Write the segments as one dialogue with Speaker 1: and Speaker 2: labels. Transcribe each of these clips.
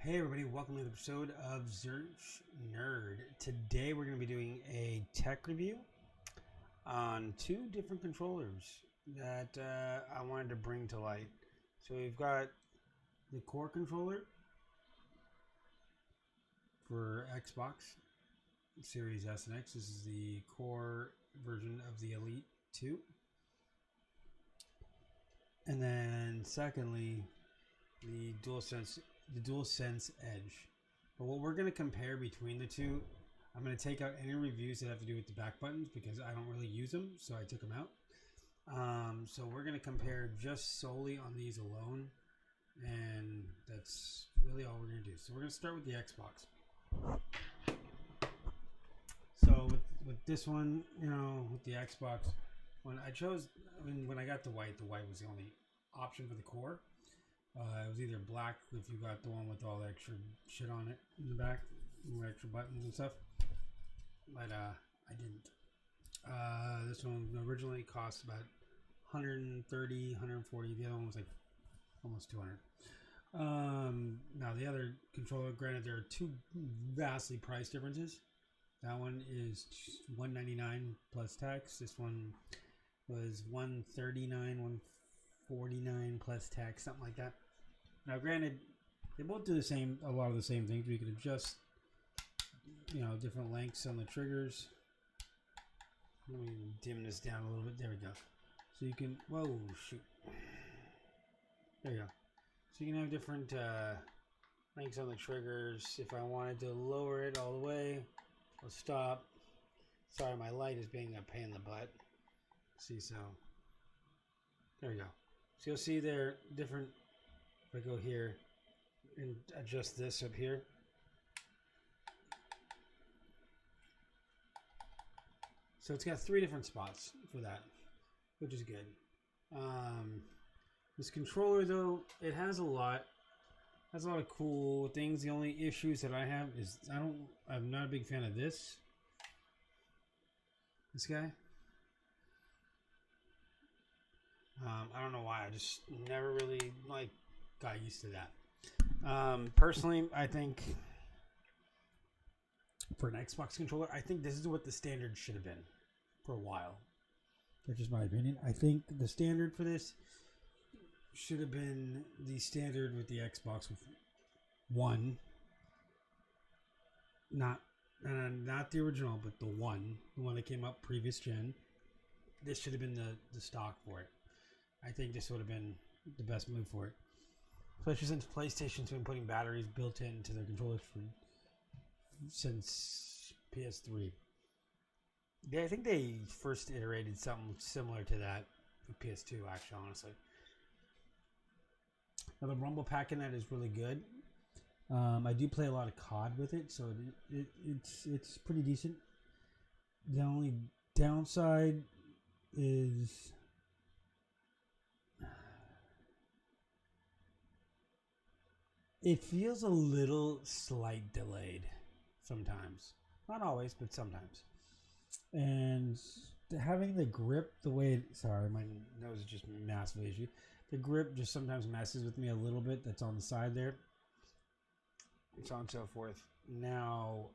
Speaker 1: Hey everybody, welcome to the episode of Zerch Nerd. Today we're going to be doing a tech review on two different controllers that I wanted to bring to light. So we've got the core controller for Xbox Series S and X. This is the core version of the Elite 2. And then secondly, the DualSense Edge. But what we're going to compare between the two, I'm going to take out any reviews that have to do with the back buttons because I don't really use them, so I took them out. So we're going to compare just solely on these alone, and that's really all we're going to do. So we're going to start with the Xbox. So with this one, with the Xbox, when I got the white was the only option for the core. It was either black if you got the one with all the extra shit on it in the back, extra buttons and stuff. But I didn't. This one originally cost about $130, $140. The other one was like almost $200. Now the other controller, granted, there are two vastly price differences. That one is $199 plus tax. This one was $139, $149 plus tax, something like that. Now, granted, they both do a lot of the same things. We could adjust, different lengths on the triggers. Let me dim this down a little bit. There we go. So you can, whoa, shoot. There you go. So you can have different lengths on the triggers. If I wanted to lower it all the way, or stop. Sorry, my light is being a pain in the butt. See, so there we go. So you'll see there different. If I go here and adjust this up here, so it's got three different spots for that, which is good. This controller, though, it has a lot of cool things. The only issues that I have is I'm not a big fan of this guy. I don't know why. I just never really got used to that. Personally, I think for an Xbox controller, I think this is what the standard should have been for a while. That's just my opinion. I think the standard for this should have been the standard with the Xbox One. Not the original, but the one that came up previous gen. This should have been the stock for it. I think this would have been the best move for it. Especially since PlayStation's been putting batteries built into their controllers since PS3. I think they first iterated something similar to that with PS2, actually, honestly. Now, the rumble pack in that is really good. I do play a lot of COD with it, so it's pretty decent. The only downside is it feels a little slight delayed sometimes. Not always, but sometimes. And having the grip the way sorry, my nose is just massive issue. The grip just sometimes messes with me a little bit. That's on the side there. And so on and so forth. Now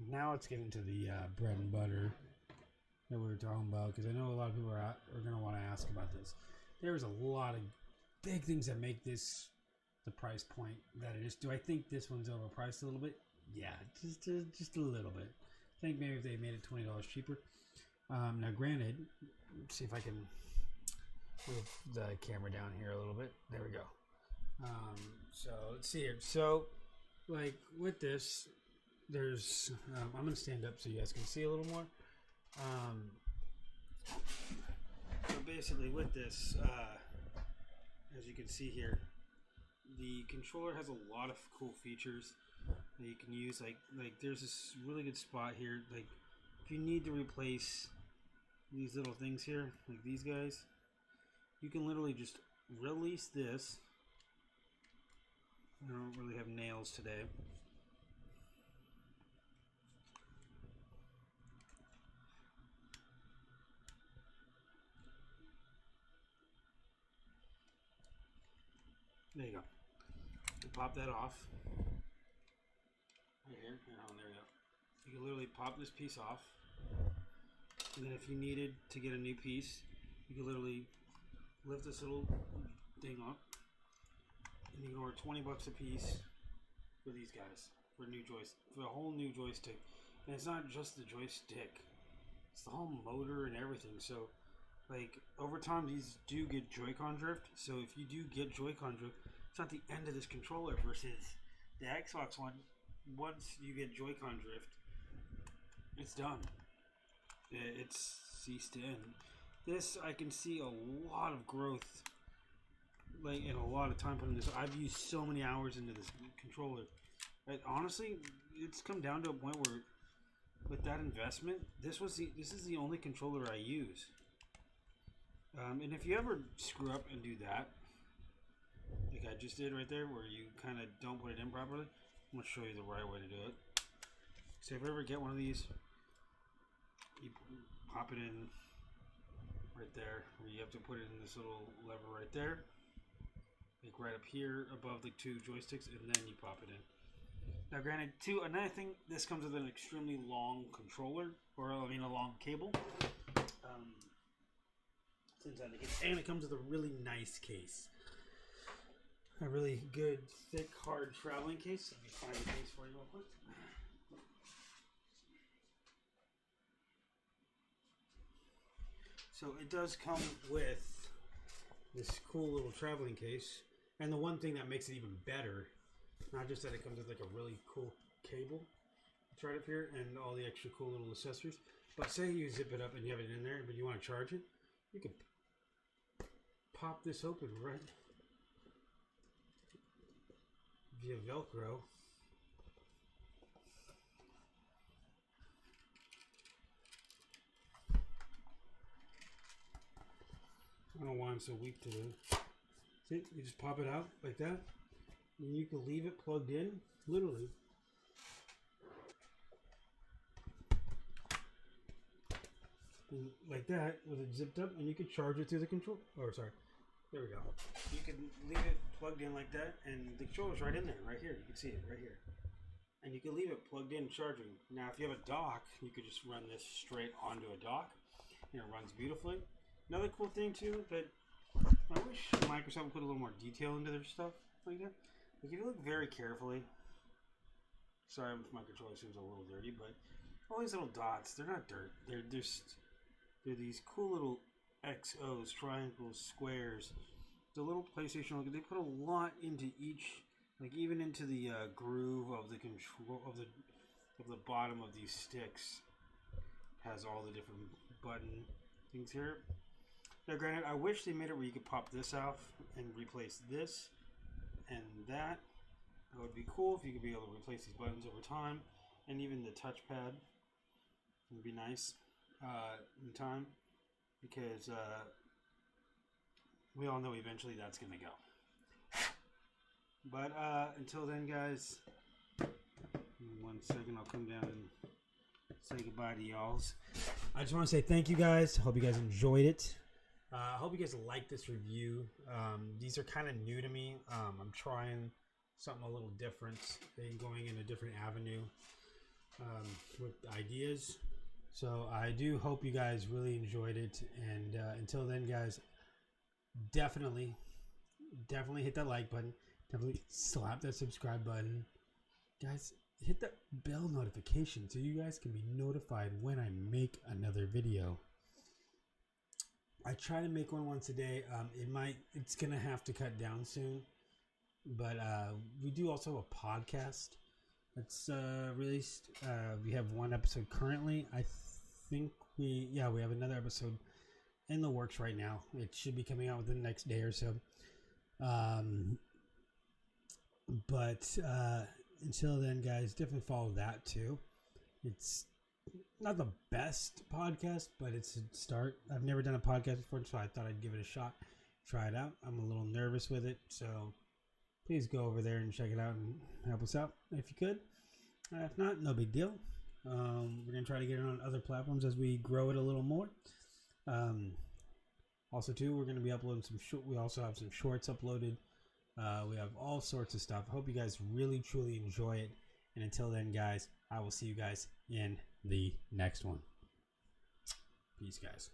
Speaker 1: let's get into the bread and butter that we were talking about, because I know a lot of people are going to want to ask about this. There's a lot of big things that make this the price point that it is. Do I think this one's overpriced a little bit? Yeah, just a little bit. I think maybe if they made it $20 cheaper. Now, granted, let's see if I can move the camera down here a little bit. There we go. So let's see here. So, with this, there's I'm going to stand up so you guys can see a little more. So basically, with this, as you can see here, the controller has a lot of cool features that you can use. Like there's this really good spot here. Like, if you need to replace these little things here, like these guys, you can literally just release this. I don't really have nails today. There you go. You pop that off. Right here. Oh, there you go. You can literally pop this piece off. And then if you needed to get a new piece, you can literally lift this little thing up. And you can order 20 bucks a piece for these guys. For a new joystick. For a whole new joystick. And it's not just the joystick. It's the whole motor and everything. So, like, over time, these do get Joy-Con drift. So if you do get Joy-Con drift, it's not the end of this controller versus the Xbox One. Once you get Joy-Con drift, it's done. It's ceased to end. This, I can see a lot of growth, like, and a lot of time put in this. I've used so many hours into this controller. Honestly, it's come down to a point where, with that investment, this is the only controller I use. And if you ever screw up and do that, like I just did right there, where you kind of don't put it in properly, I'm going to show you the right way to do it. So if you ever get one of these, you pop it in right there, where you have to put it in this little lever right there, like right up here above the two joysticks, and then you pop it in. Now granted, another thing, this comes with an extremely long controller, or I mean a long cable. And it comes with a really nice case. A really good, thick, hard traveling case. Let me find the case for you real quick. So it does come with this cool little traveling case. And the one thing that makes it even better, not just that it comes with like a really cool cable, it's right up here, and all the extra cool little accessories. But say you zip it up and you have it in there, but you want to charge it, you can pop this open right via Velcro. I don't know why I'm so weak to do. See, you just pop it out like that, and you can leave it plugged in, literally. And like that, with it zipped up, and you can charge it through the control. Oh, sorry. There we go. You can leave it plugged in like that, and the controller's right in there, right here. You can see it right here. And you can leave it plugged in charging. Now, if you have a dock, you could just run this straight onto a dock, and it runs beautifully. Another cool thing, too, that I wish Microsoft would put a little more detail into their stuff like that. Like, if you look very carefully, sorry if my controller seems a little dirty, but all these little dots, they're not dirt. They're these cool little XOs, triangles, squares. The little PlayStation, they put a lot into each, like even into the groove of the control of the bottom of these sticks. Has all the different button things here. Now, granted, I wish they made it where you could pop this off and replace this and that. That would be cool if you could be able to replace these buttons over time, and even the touchpad would be nice in time, because we all know eventually that's going to go. But until then, guys, in 1 second I'll come down and say goodbye to y'alls. I just want to say thank you guys. Hope you guys enjoyed it. I hope you guys like this review. These are kind of new to me. I'm trying something a little different and going in a different avenue with ideas. So I do hope you guys really enjoyed it. And until then, guys, definitely hit that like button. Definitely slap that subscribe button. Guys, hit that bell notification so you guys can be notified when I make another video. I try to make one once a day. It's going to have to cut down soon. But we do also have a podcast that's released. We have one episode currently. I think we have another episode in the works right now. It should be coming out within the next day or so. But until then, guys, definitely follow that too. It's not the best podcast, but it's a start. I've never done a podcast before, so I thought I'd give it a shot, try it out. I'm a little nervous with it, so please go over there and check it out and help us out if you could. If not, no big deal. We're going to try to get it on other platforms as we grow it a little more. Also, too, we're going to be uploading we also have some shorts uploaded We have all sorts of stuff. I hope you guys really, truly enjoy it. And until then, guys, I will see you guys in the next one. Peace, guys.